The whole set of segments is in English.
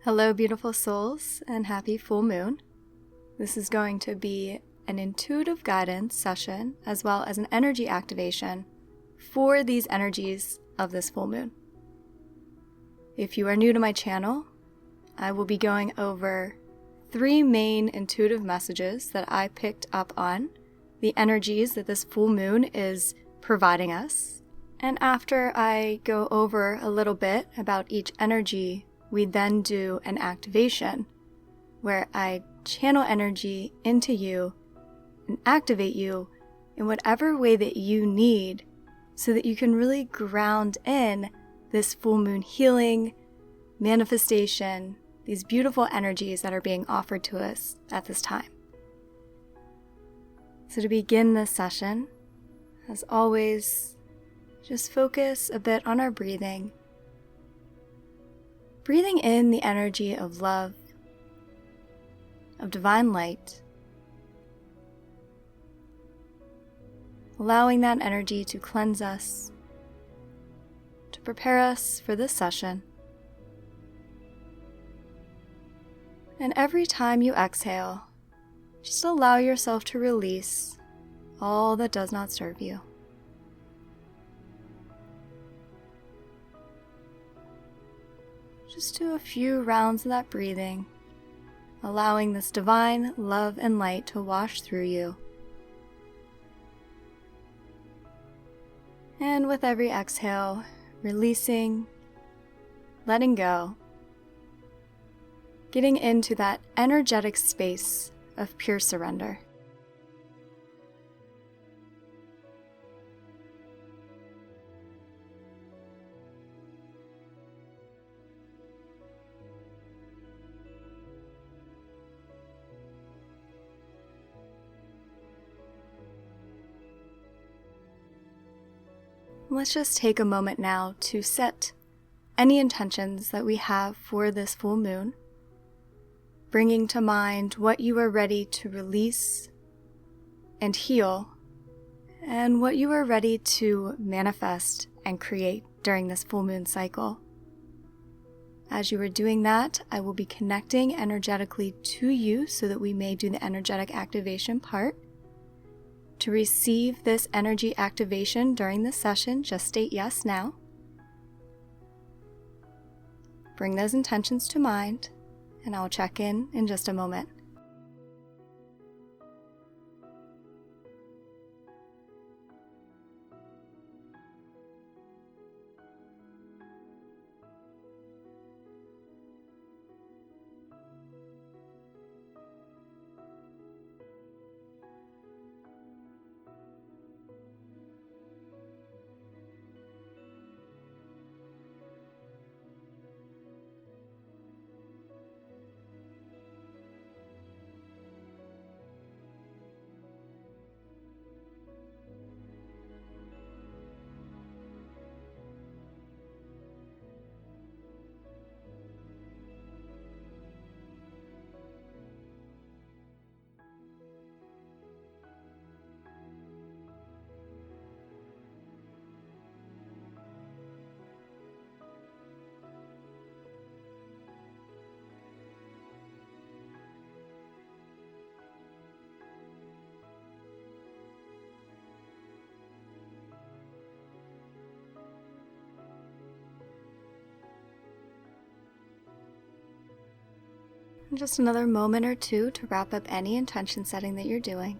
Hello, beautiful souls, and happy full moon. This is going to be an intuitive guidance session as well as an energy activation for these energies of this full moon. If you are new to my channel, I will be going over 3 main intuitive messages that I picked up on the energies that this full moon is providing us. And after I go over a little bit about each energy, we then do an activation where I channel energy into you and activate you in whatever way that you need so that you can really ground in this full moon healing, manifestation, these beautiful energies that are being offered to us at this time. So to begin this session, as always, just focus a bit on our breathing. Breathing in the energy of love, of divine light, allowing that energy to cleanse us, to prepare us for this session. And every time you exhale, just allow yourself to release all that does not serve you. Just do a few rounds of that breathing, allowing this divine love and light to wash through you. And with every exhale, releasing, letting go, getting into that energetic space of pure surrender. Let's just take a moment now to set any intentions that we have for this full moon, bringing to mind what you are ready to release and heal, and what you are ready to manifest and create during this full moon cycle. As you are doing that, I will be connecting energetically to you so that we may do the energetic activation part. To receive this energy activation during this session, just state yes now. Bring those intentions to mind, and I'll check in just a moment. Just another moment or two to wrap up any intention setting that you're doing.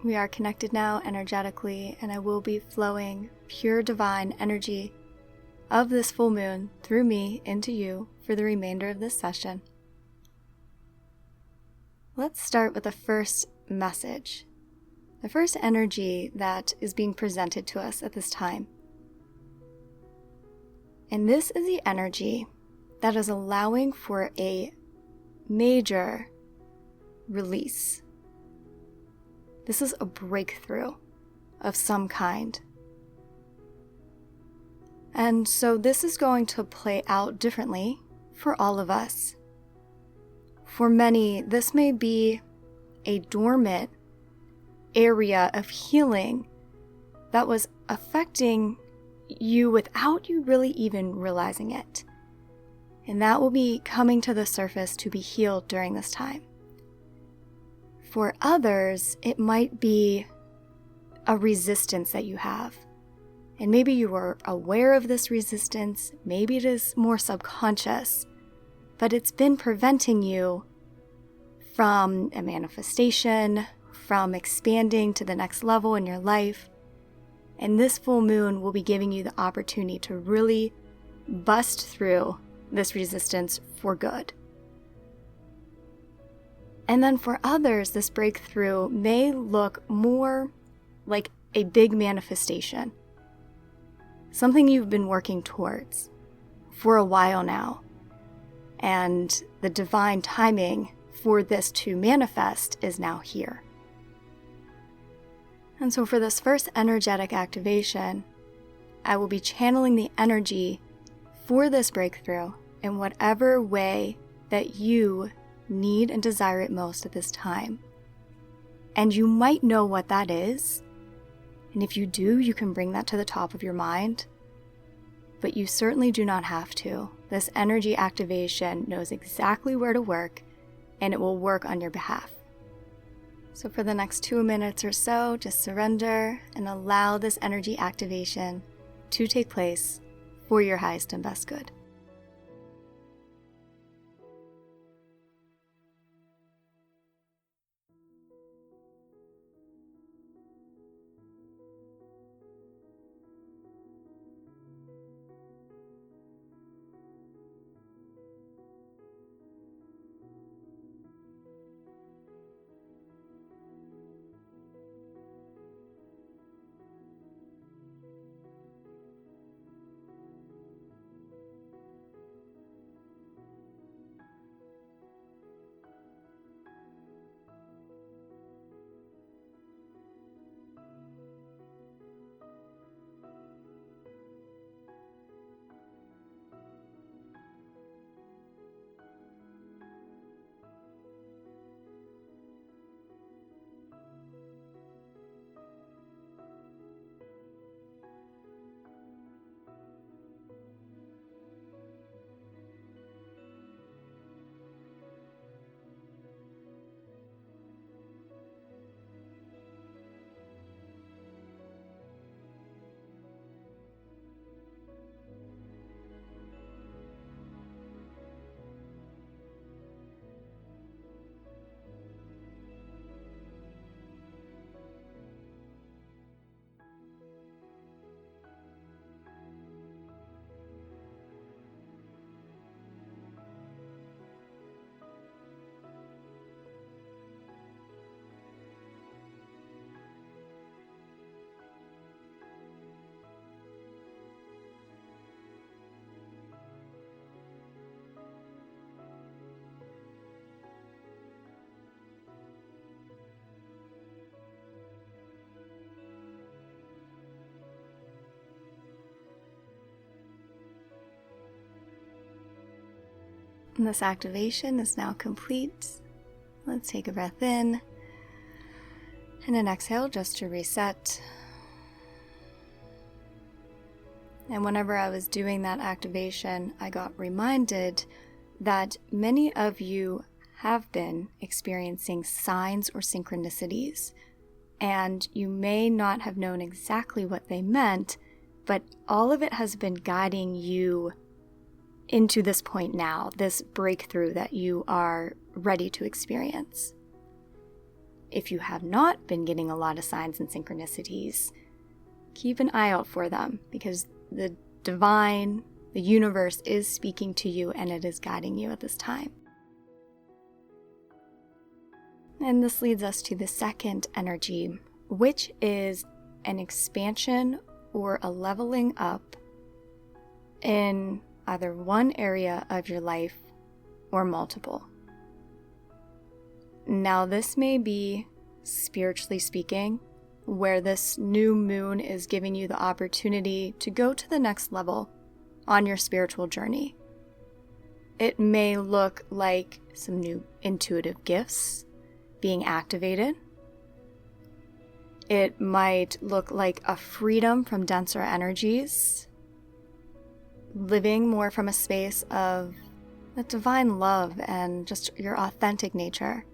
We are connected now energetically, and I will be flowing pure divine energy of this full moon through me into you for the remainder of this session. Let's start with the first message, the first energy that is being presented to us at this time. And this is the energy that is allowing for a major release. This is a breakthrough of some kind. And so this is going to play out differently for all of us. For many, this may be a dormant area of healing that was affecting you without you really even realizing it. And that will be coming to the surface to be healed during this time. For others, it might be a resistance that you have. And maybe you were aware of this resistance, maybe it is more subconscious, but it's been preventing you from a manifestation, from expanding to the next level in your life. And this full moon will be giving you the opportunity to really bust through this resistance for good. And then for others, this breakthrough may look more like a big manifestation, something you've been working towards for a while now. And the divine timing for this to manifest is now here. And so for this first energetic activation, I will be channeling the energy for this breakthrough in whatever way that you need and desire it most at this time. And you might know what that is. And if you do, you can bring that to the top of your mind. But you certainly do not have to. This energy activation knows exactly where to work, and it will work on your behalf. So for the next 2 minutes or so, just surrender and allow this energy activation to take place for your highest and best good. And this activation is now complete. Let's take a breath in and an exhale just to reset. And whenever I was doing that activation, I got reminded that many of you have been experiencing signs or synchronicities, and you may not have known exactly what they meant, but all of it has been guiding you into this point now, this breakthrough that you are ready to experience. If you have not been getting a lot of signs and synchronicities, keep an eye out for them, because the divine, the universe is speaking to you and it is guiding you at this time. And this leads us to the second energy, which is an expansion or a leveling up in either one area of your life or multiple. Now, this may be, spiritually speaking, where this new moon is giving you the opportunity to go to the next level on your spiritual journey. It may look like some new intuitive gifts. being activated. It might look like a freedom from denser energies, living more from a space of that divine love and just your authentic nature.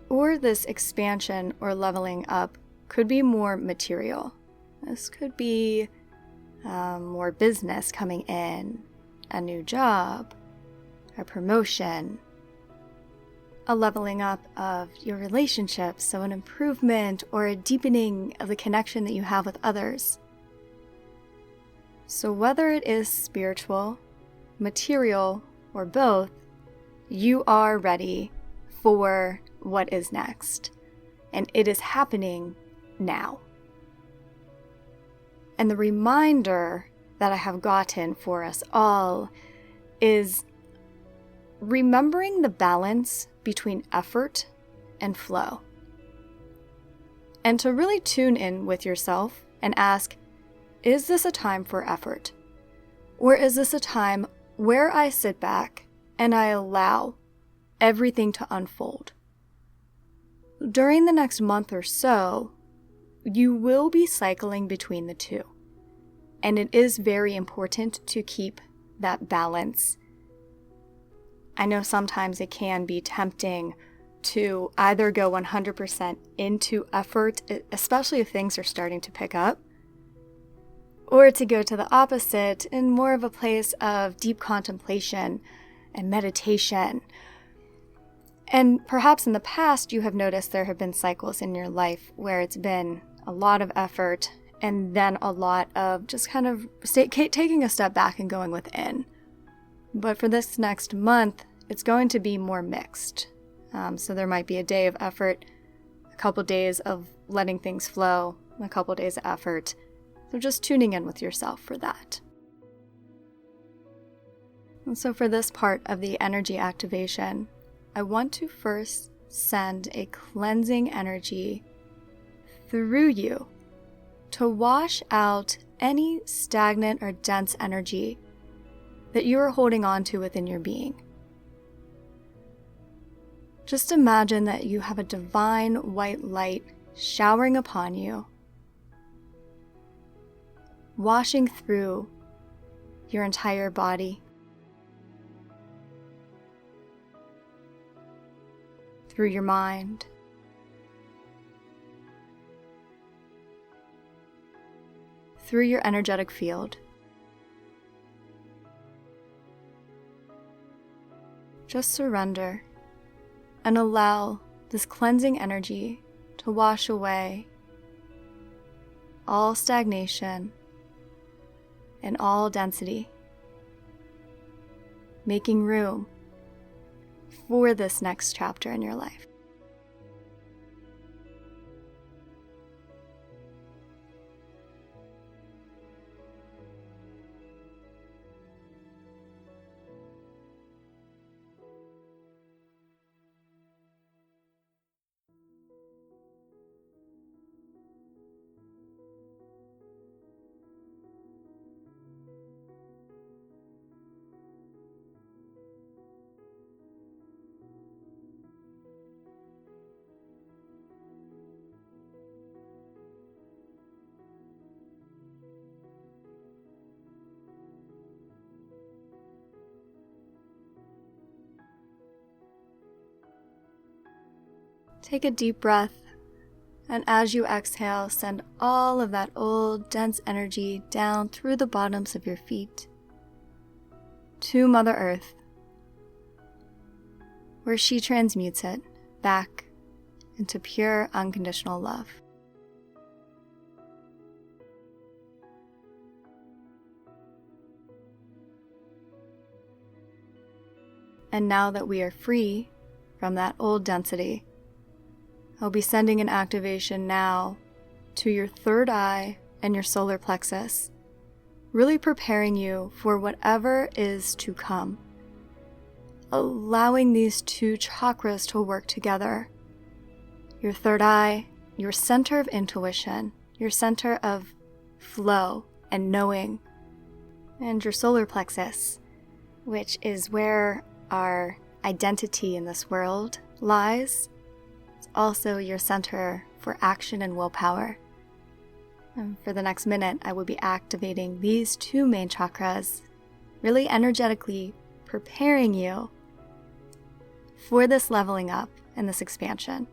Or this expansion or leveling up could be more material. This could be more business coming in, a new job, a promotion, a leveling up of your relationships, so an improvement or a deepening of the connection that you have with others. So whether it is spiritual, material, or both, you are ready for what is next. And it is happening now. And the reminder that I have gotten for us all is remembering the balance between effort and flow. And to really tune in with yourself and ask, is this a time for effort? Or is this a time where I sit back and I allow everything to unfold? During the next month or so, you will be cycling between the two. And it is very important to keep that balance. I know sometimes it can be tempting to either go 100% into effort, especially if things are starting to pick up, or to go to the opposite in more of a place of deep contemplation and meditation. And perhaps in the past you have noticed there have been cycles in your life where it's been a lot of effort and then a lot of just kind of taking a step back and going within. But for this next month, it's going to be more mixed. So there might be a day of effort, a couple days of letting things flow, a couple days of effort. So just tuning in with yourself for that. And so for this part of the energy activation, I want to first send a cleansing energy through you to wash out any stagnant or dense energy that you are holding on to within your being. Just imagine that you have a divine white light showering upon you, washing through your entire body, through your mind, through your energetic field. Just surrender and allow this cleansing energy to wash away all stagnation and all density, making room for this next chapter in your life. Take a deep breath, and as you exhale, send all of that old, dense energy down through the bottoms of your feet to Mother Earth, where she transmutes it back into pure, unconditional love. And now that we are free from that old density, I'll be sending an activation now to your third eye and your solar plexus, really preparing you for whatever is to come. Allowing these two chakras to work together. Your third eye, your center of intuition, your center of flow and knowing, and your solar plexus, which is where our identity in this world lies, it's also your center for action and willpower. And for the next minute, I will be activating these two main chakras, really energetically preparing you for this leveling up and this expansion.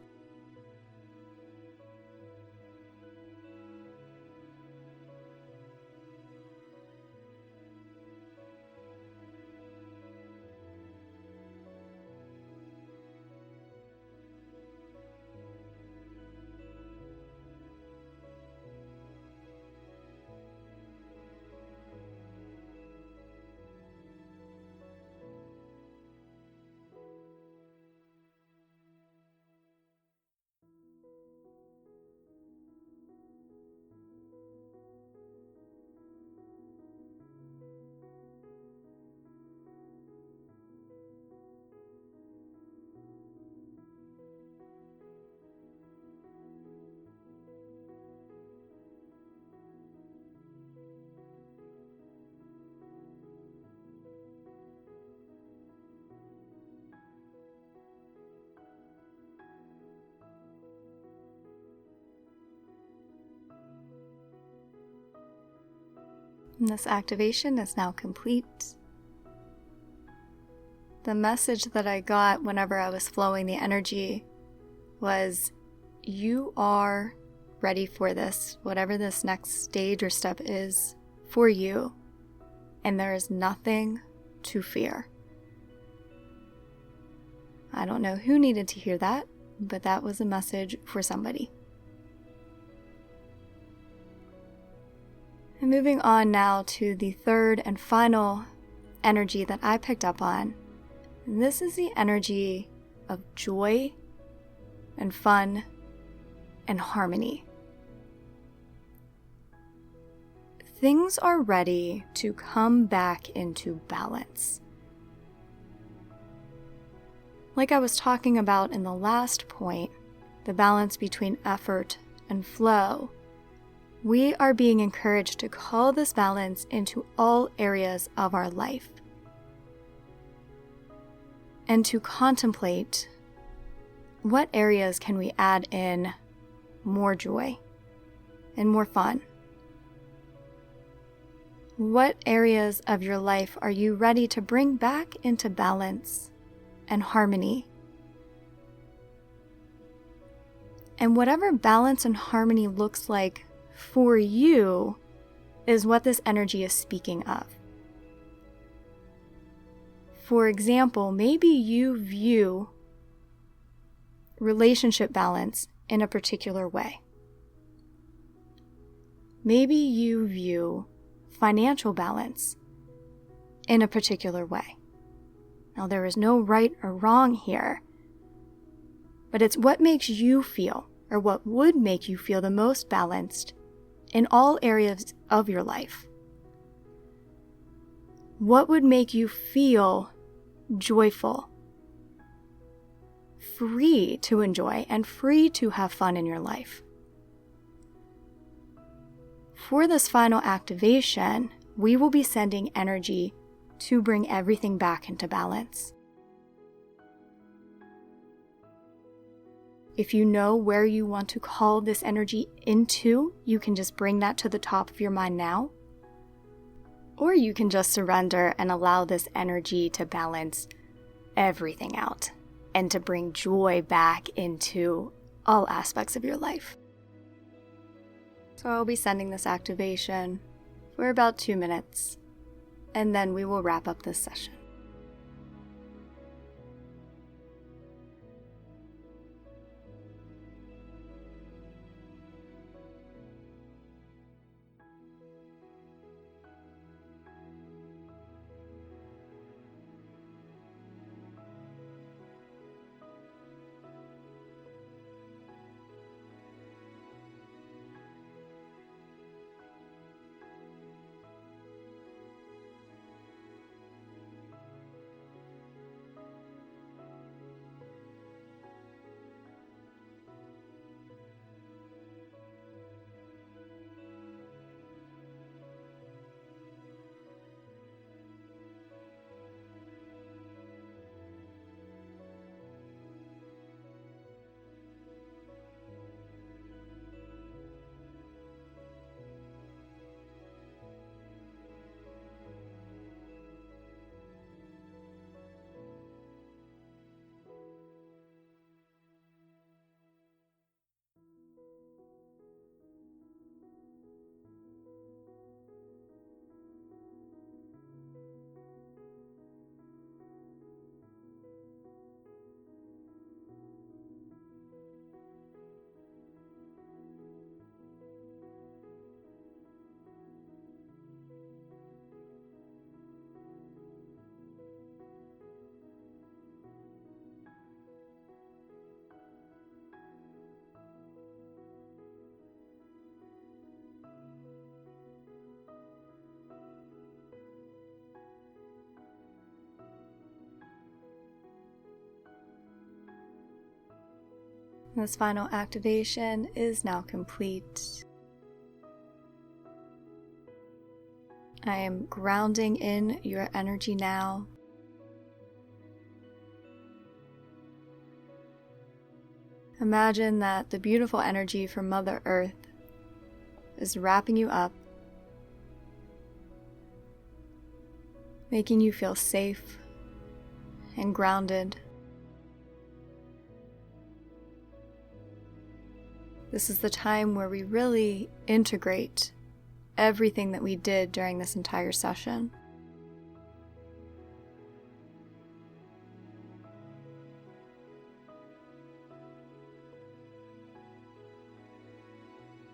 And this activation is now complete. The message that I got whenever I was flowing the energy was, you are ready for this, whatever this next stage or step is for you, and there is nothing to fear. I don't know who needed to hear that, but that was a message for somebody. And moving on now to the third and final energy that I picked up on. And this is the energy of joy and fun and harmony. Things are ready to come back into balance. Like I was talking about in the last point, the balance between effort and flow, we are being encouraged to call this balance into all areas of our life and to contemplate what areas can we add in more joy and more fun. What areas of your life are you ready to bring back into balance and harmony? And whatever balance and harmony looks like for you is what this energy is speaking of. For example, maybe you view relationship balance in a particular way. Maybe you view financial balance in a particular way. Now, there is no right or wrong here, but it's what makes you feel, or what would make you feel the most balanced in all areas of your life. What would make you feel joyful, free to enjoy, and free to have fun in your life? For this final activation, we will be sending energy to bring everything back into balance. If you know where you want to call this energy into, you can just bring that to the top of your mind now. Or you can just surrender and allow this energy to balance everything out and to bring joy back into all aspects of your life. So I'll be sending this activation for about 2 minutes, and then we will wrap up this session. This final activation is now complete. I am grounding in your energy now. Imagine that the beautiful energy from Mother Earth is wrapping you up, making you feel safe and grounded. This is the time where we really integrate everything that we did during this entire session.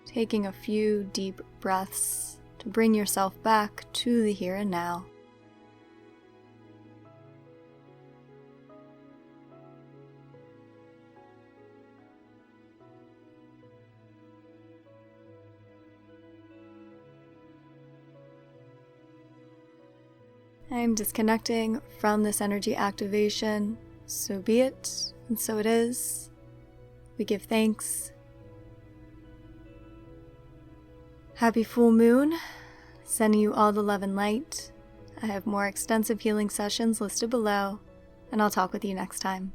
Taking a few deep breaths to bring yourself back to the here and now. I am disconnecting from this energy activation. So be it, and so it is. We give thanks. Happy full moon, sending you all the love and light. I have more extensive healing sessions listed below, and I'll talk with you next time.